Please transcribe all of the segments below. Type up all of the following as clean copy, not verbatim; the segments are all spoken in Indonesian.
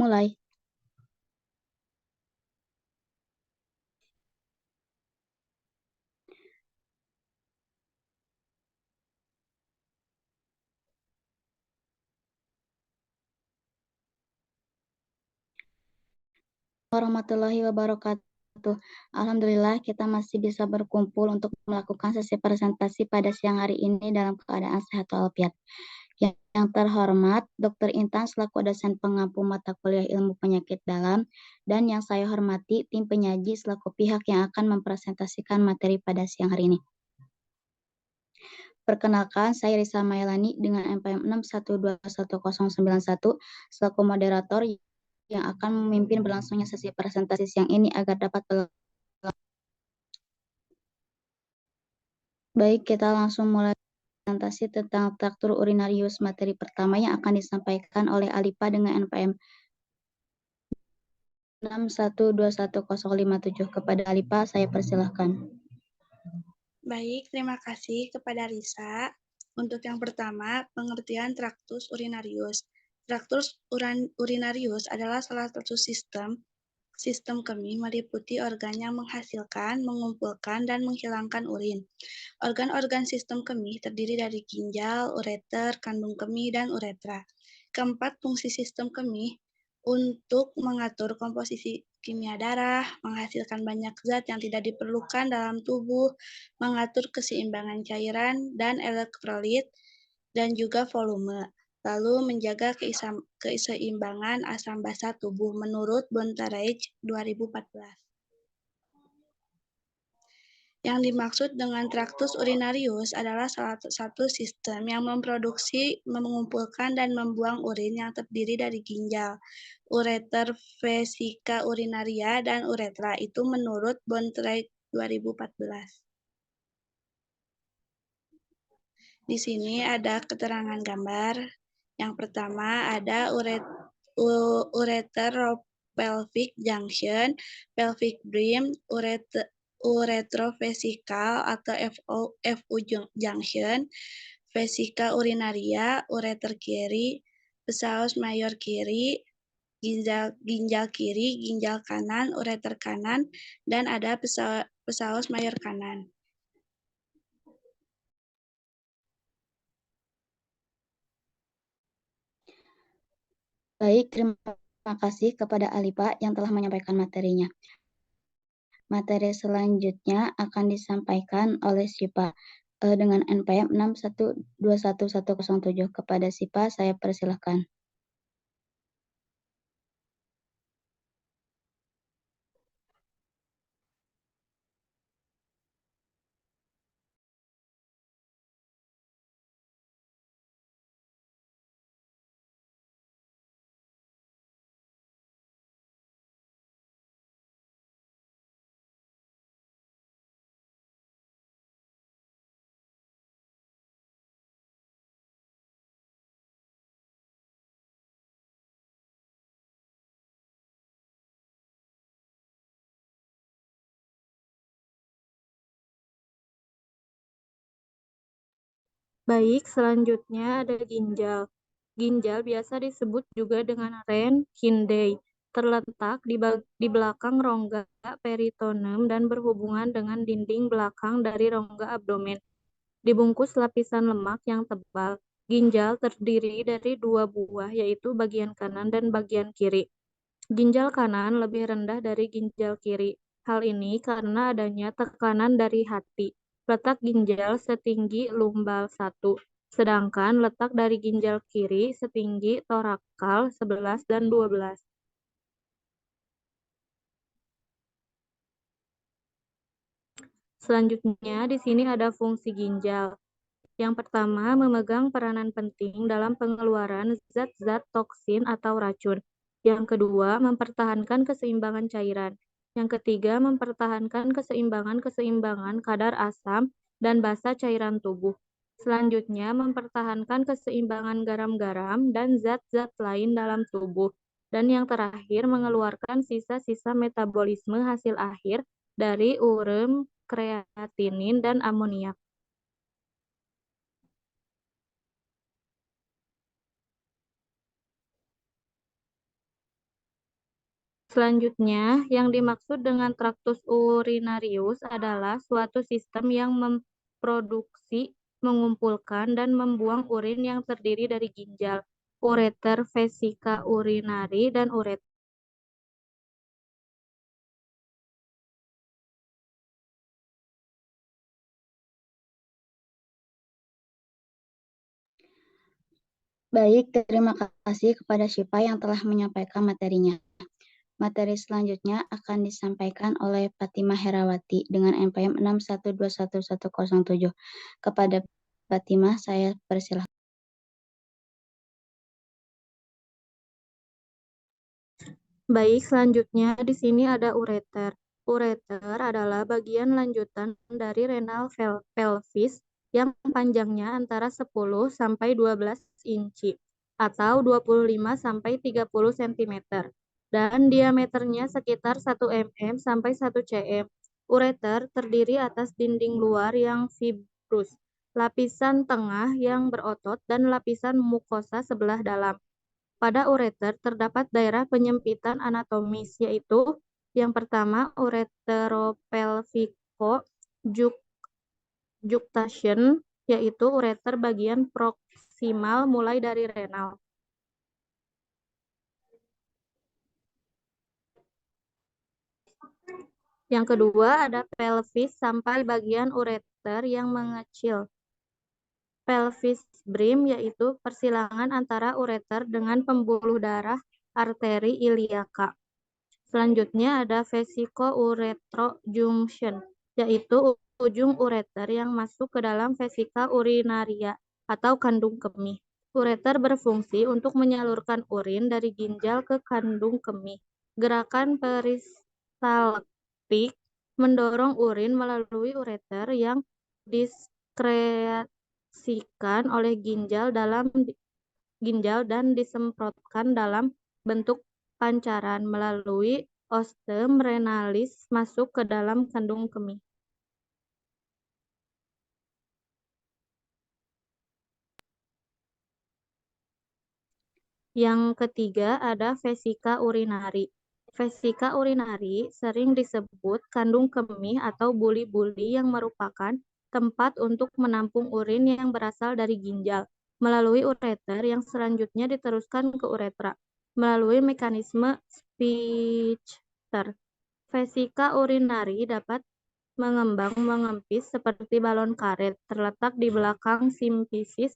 mulai. Warahmatullahi wabarakatuh. Alhamdulillah kita masih bisa berkumpul untuk melakukan sesi presentasi pada siang hari ini dalam keadaan sehat walafiat. Yang terhormat Dr. Intan selaku dosen pengampu mata kuliah ilmu penyakit dalam, dan yang saya hormati tim penyaji selaku pihak yang akan mempresentasikan materi pada siang hari ini. Perkenalkan, saya Risa Mailani dengan NPM 6121091 selaku moderator yang akan memimpin berlangsungnya sesi presentasi siang ini agar dapat Baik, kita langsung mulai presentasi tentang traktur urinarius. Materi pertama yang akan disampaikan oleh Alipa dengan NPM 6121057. Kepada Alipa, saya persilahkan. Baik, terima kasih kepada Risa. Untuk yang pertama, pengertian traktus urinarius. Traktus urinarius adalah salah satu sistem kemih meliputi organ yang menghasilkan, mengumpulkan, dan menghilangkan urin. Organ-organ sistem kemih terdiri dari ginjal, ureter, kandung kemih, dan uretra. Keempat, fungsi sistem kemih untuk mengatur komposisi kimia darah, menghasilkan banyak zat yang tidak diperlukan dalam tubuh, mengatur keseimbangan cairan dan elektrolit, dan juga volume, lalu menjaga keseimbangan asam basa tubuh menurut Bontarage 2014. Yang dimaksud dengan traktus urinarius adalah salah satu sistem yang memproduksi, mengumpulkan, dan membuang urin yang terdiri dari ginjal, ureter, vesika urinaria, dan uretra. Itu menurut Bontarage 2014. Di sini ada keterangan gambar. Yang pertama ada ureter pelvic junction, pelvic brim, uretrovesikal atau FU junction, vesika urinaria, ureter kiri, pesaus mayor kiri, ginjal kiri, ginjal kanan, ureter kanan, dan ada pesaus mayor kanan. Baik, terima kasih kepada Alipa yang telah menyampaikan materinya. Materi selanjutnya akan disampaikan oleh Sipa dengan NPM 6121107. Kepada Sipa, saya persilahkan. Baik, selanjutnya ada ginjal. Ginjal biasa disebut juga dengan ren Hindey, terletak di belakang rongga peritoneum dan berhubungan dengan dinding belakang dari rongga abdomen. Dibungkus lapisan lemak yang tebal. Ginjal terdiri dari dua buah, yaitu bagian kanan dan bagian kiri. Ginjal kanan lebih rendah dari ginjal kiri. Hal ini karena adanya tekanan dari hati. Letak ginjal setinggi lumbal 1, sedangkan letak dari ginjal kiri setinggi torakal 11 dan 12. Selanjutnya, di sini ada fungsi ginjal. Yang pertama, memegang peranan penting dalam pengeluaran zat-zat toksin atau racun. Yang kedua, mempertahankan keseimbangan cairan. Yang ketiga, mempertahankan keseimbangan kadar asam dan basa cairan tubuh. Selanjutnya, mempertahankan keseimbangan garam-garam dan zat-zat lain dalam tubuh. Dan yang terakhir, mengeluarkan sisa-sisa metabolisme hasil akhir dari ureum, kreatinin, dan amoniak. Selanjutnya, yang dimaksud dengan traktus urinarius adalah suatu sistem yang memproduksi, mengumpulkan, dan membuang urin yang terdiri dari ginjal, ureter, vesika urinari, dan ureter. Baik, terima kasih kepada Syifa yang telah menyampaikan materinya. Materi selanjutnya akan disampaikan oleh Fatimah Herawati dengan NPM 6121107. Kepada Fatimah, saya persilahkan. Baik, selanjutnya di sini ada ureter. Ureter adalah bagian lanjutan dari renal pelvis yang panjangnya antara 10 sampai 12 inci atau 25 sampai 30 cm dan diameternya sekitar 1 mm sampai 1 cm. Ureter terdiri atas dinding luar yang fibrus, lapisan tengah yang berotot, dan lapisan mukosa sebelah dalam. Pada ureter terdapat daerah penyempitan anatomis, yaitu yang pertama ureteropelvico-junction, yaitu ureter bagian proksimal mulai dari renal. Yang kedua ada pelvis sampai bagian ureter yang mengecil. Pelvis brim yaitu persilangan antara ureter dengan pembuluh darah arteri iliaka. Selanjutnya ada vesico-uretro-junction, yaitu ujung ureter yang masuk ke dalam vesika urinaria atau kandung kemih. Ureter berfungsi untuk menyalurkan urin dari ginjal ke kandung kemih. Gerakan peristaltik mendorong urin melalui ureter yang diskresikan oleh ginjal dan disemprotkan dalam bentuk pancaran melalui ostem renalis masuk ke dalam kandung kemih. Yang ketiga ada vesika urinari. Vesika urinari sering disebut kandung kemih atau buli-buli yang merupakan tempat untuk menampung urin yang berasal dari ginjal melalui ureter yang selanjutnya diteruskan ke uretra melalui mekanisme Spitzer. Vesika urinari dapat mengembang mengempis seperti balon karet, terletak di belakang simfisis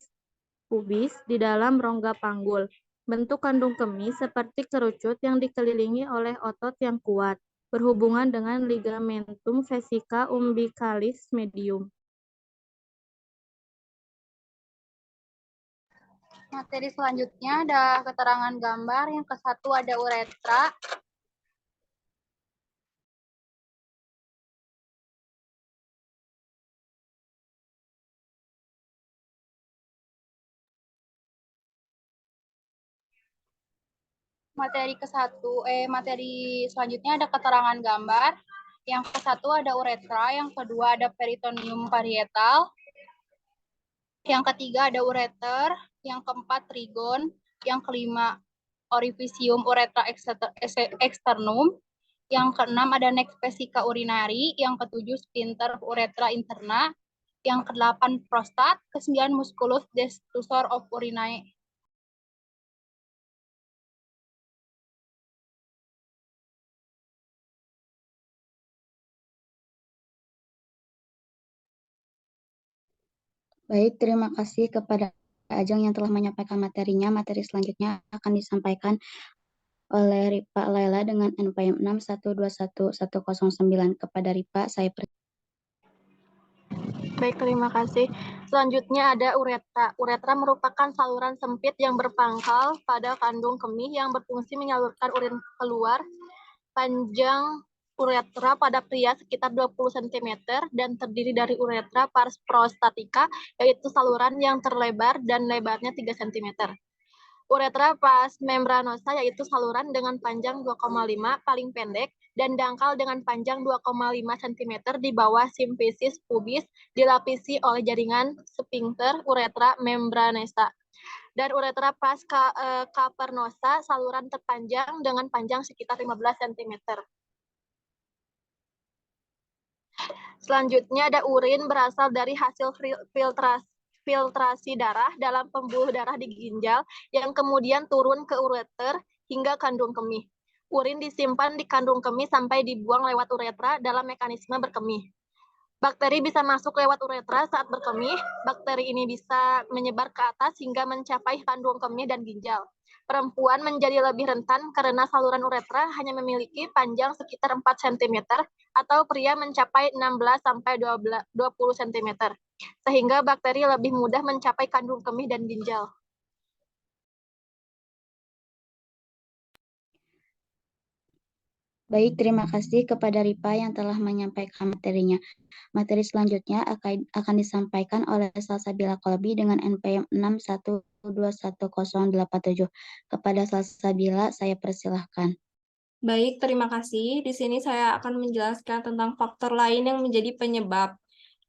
pubis di dalam rongga panggul. Bentuk kandung kemih seperti kerucut yang dikelilingi oleh otot yang kuat, berhubungan dengan ligamentum vesica umbilicalis medium. Materi selanjutnya ada keterangan gambar. Yang ke satu ada uretra. Materi selanjutnya ada keterangan gambar. Yang ke satu ada uretra, yang kedua ada peritoneum parietal, yang ketiga ada ureter, yang keempat trigon, yang kelima orifisium uretra externum, yang keenam ada neck vesica urinari, yang ketujuh sphincter uretra interna, yang kedelapan prostat, kesembilan musculus destructor of urinae. Baik, terima kasih kepada Ajeng yang telah menyampaikan materinya. Materi selanjutnya akan disampaikan oleh Ripa Laila dengan NPM 6121109. Kepada Ripa, saya Baik, terima kasih. Selanjutnya ada uretra. Uretra merupakan saluran sempit yang berpangkal pada kandung kemih yang berfungsi menyalurkan urin keluar. Panjang uretra pada pria sekitar 20 cm dan terdiri dari uretra pars prostatica, yaitu saluran yang terlebar dan lebarnya 3 cm. Uretra pars membranosa, yaitu saluran dengan panjang 2,5 paling pendek dan dangkal dengan panjang 2,5 cm di bawah simfisis pubis, dilapisi oleh jaringan sphincter uretra membranosa. dan uretra pars cavernosa saluran terpanjang dengan panjang sekitar 15 cm. Selanjutnya ada urin berasal dari hasil filtrasi darah dalam pembuluh darah di ginjal yang kemudian turun ke ureter hingga kandung kemih. Urin disimpan di kandung kemih sampai dibuang lewat uretra dalam mekanisme berkemih. Bakteri bisa masuk lewat uretra saat berkemih. Bakteri ini bisa menyebar ke atas hingga mencapai kandung kemih dan ginjal. Perempuan menjadi lebih rentan karena saluran uretra hanya memiliki panjang sekitar 4 cm atau pria mencapai 16 sampai 20 cm. Sehingga bakteri lebih mudah mencapai kandung kemih dan ginjal. Baik, terima kasih kepada Ripa yang telah menyampaikan materinya. Materi selanjutnya akan disampaikan oleh Salsabila Kolbi dengan NPM 6121087. Kepada Salsabila, saya persilahkan. Baik, terima kasih. Di sini saya akan menjelaskan tentang faktor lain yang menjadi penyebab.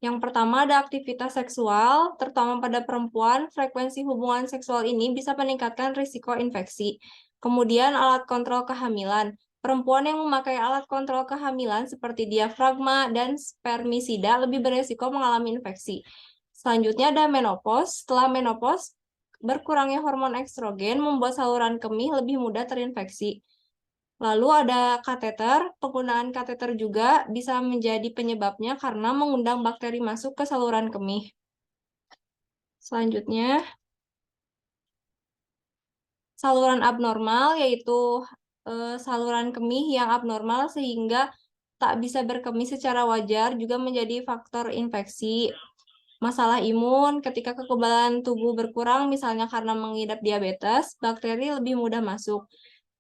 Yang pertama ada aktivitas seksual, terutama pada perempuan, frekuensi hubungan seksual ini bisa meningkatkan risiko infeksi. Kemudian alat kontrol kehamilan. Perempuan yang memakai alat kontrol kehamilan seperti diafragma dan spermisida lebih beresiko mengalami infeksi. Selanjutnya ada menopause. Setelah menopause, berkurangnya hormon estrogen membuat saluran kemih lebih mudah terinfeksi. Lalu ada kateter. Penggunaan kateter juga bisa menjadi penyebabnya karena mengundang bakteri masuk ke saluran kemih. Selanjutnya, saluran abnormal yaitu saluran kemih yang abnormal sehingga tak bisa berkemih secara wajar juga menjadi faktor infeksi. Masalah imun, ketika kekebalan tubuh berkurang misalnya karena mengidap diabetes, bakteri lebih mudah masuk.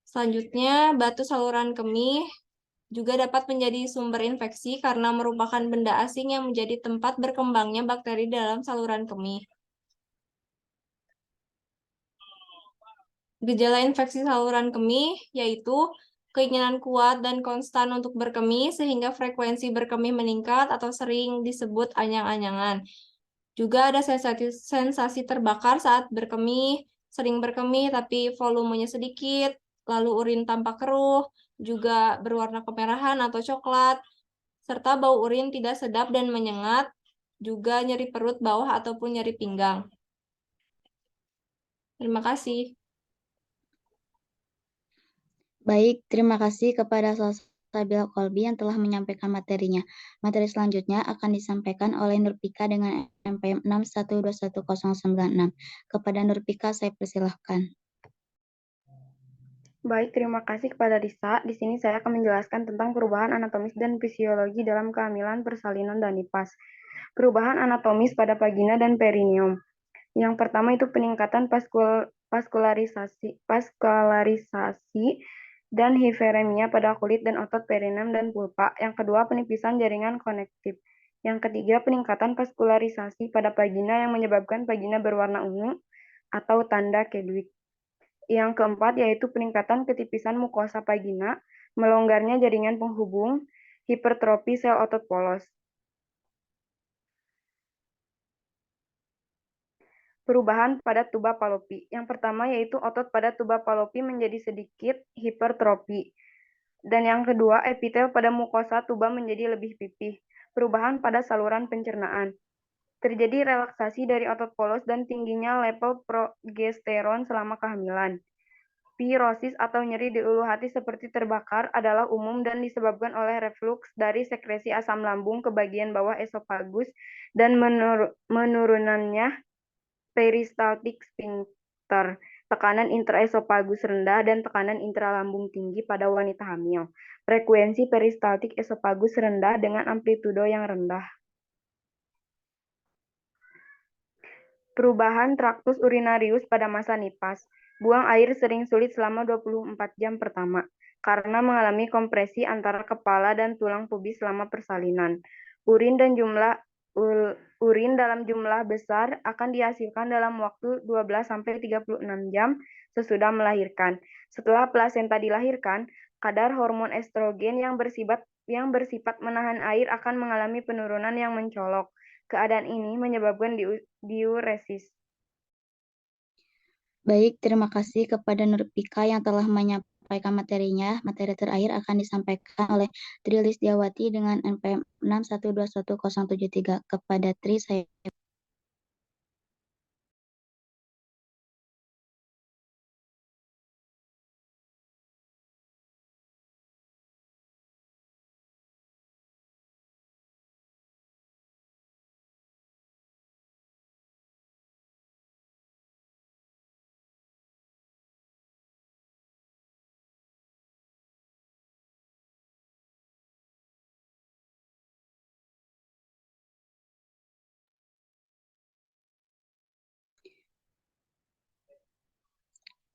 Selanjutnya, batu saluran kemih juga dapat menjadi sumber infeksi karena merupakan benda asing yang menjadi tempat berkembangnya bakteri dalam saluran kemih. Gejala infeksi saluran kemih yaitu keinginan kuat dan konstan untuk berkemih sehingga frekuensi berkemih meningkat atau sering disebut anyang-anyangan. Juga ada sensasi terbakar saat berkemih, sering berkemih tapi volumenya sedikit, lalu urin tampak keruh, juga berwarna kemerahan atau coklat, serta bau urin tidak sedap dan menyengat, juga nyeri perut bawah ataupun nyeri pinggang. Terima kasih. Baik, terima kasih kepada Salsabila Kolbi yang telah menyampaikan materinya. Materi selanjutnya akan disampaikan oleh Nurpika dengan NPM 6121096. Kepada Nurpika, saya persilahkan. Baik, terima kasih kepada Risa. Di sini saya akan menjelaskan tentang perubahan anatomis dan fisiologi dalam kehamilan, persalinan, dan nifas. Perubahan anatomis pada vagina dan perineum. Yang pertama itu peningkatan vaskularisasi dan hiperemia pada kulit dan otot perineum dan pulpa. Yang kedua, penipisan jaringan konektif. Yang ketiga, peningkatan vaskularisasi pada vagina yang menyebabkan vagina berwarna ungu atau tanda Kedwick. Yang keempat, yaitu peningkatan ketipisan mukosa vagina, melonggarnya jaringan penghubung, hipertrofi sel otot polos. Perubahan pada tuba Fallopi. Yang pertama yaitu otot pada tuba Fallopi menjadi sedikit hipertrofi. Dan yang kedua, epitel pada mukosa tuba menjadi lebih pipih. Perubahan pada saluran pencernaan. Terjadi relaksasi dari otot polos dan tingginya level progesteron selama kehamilan. Pirosis atau nyeri di ulu hati seperti terbakar adalah umum dan disebabkan oleh refluks dari sekresi asam lambung ke bagian bawah esofagus dan menurunannya peristaltik sphincter, tekanan intraesofagus rendah, dan tekanan intralambung tinggi pada wanita hamil. Frekuensi peristaltik esofagus rendah dengan amplitudo yang rendah. Perubahan traktus urinarius pada masa nifas. Buang air sering sulit selama 24 jam pertama karena mengalami kompresi antara kepala dan tulang pubis selama persalinan. Urin dalam jumlah besar akan dihasilkan dalam waktu 12-36 jam sesudah melahirkan. Setelah plasenta dilahirkan, kadar hormon estrogen yang bersifat menahan air akan mengalami penurunan yang mencolok. Keadaan ini menyebabkan diuresis. Baik, terima kasih kepada Nurpika yang telah menyampaikan materinya. Materi terakhir akan disampaikan oleh Tri Lisdiawati dengan NPM 6121073. Kepada Tri, saya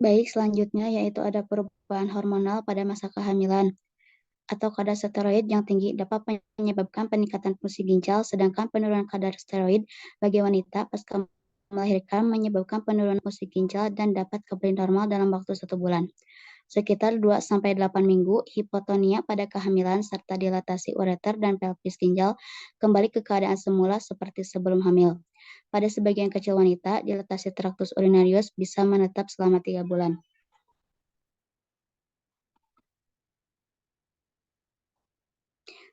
baik, selanjutnya yaitu ada perubahan hormonal pada masa kehamilan atau kadar steroid yang tinggi dapat menyebabkan peningkatan fungsi ginjal, sedangkan penurunan kadar steroid bagi wanita pasca melahirkan menyebabkan penurunan fungsi ginjal dan dapat kembali normal dalam waktu 1 bulan. Sekitar 2-8 minggu, hipotonia pada kehamilan serta dilatasi ureter dan pelvis ginjal kembali ke keadaan semula seperti sebelum hamil. Pada sebagian kecil wanita, dilatasi traktus urinarius bisa menetap selama 3 bulan.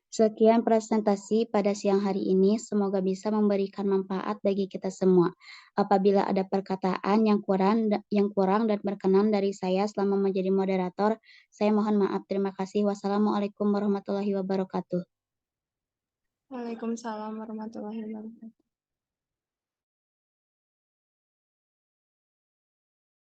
Sekian presentasi pada siang hari ini, semoga bisa memberikan manfaat bagi kita semua. Apabila ada perkataan yang kurang dan berkenan dari saya selama menjadi moderator, saya mohon maaf. Terima kasih. Wassalamualaikum warahmatullahi wabarakatuh. Waalaikumsalam warahmatullahi wabarakatuh.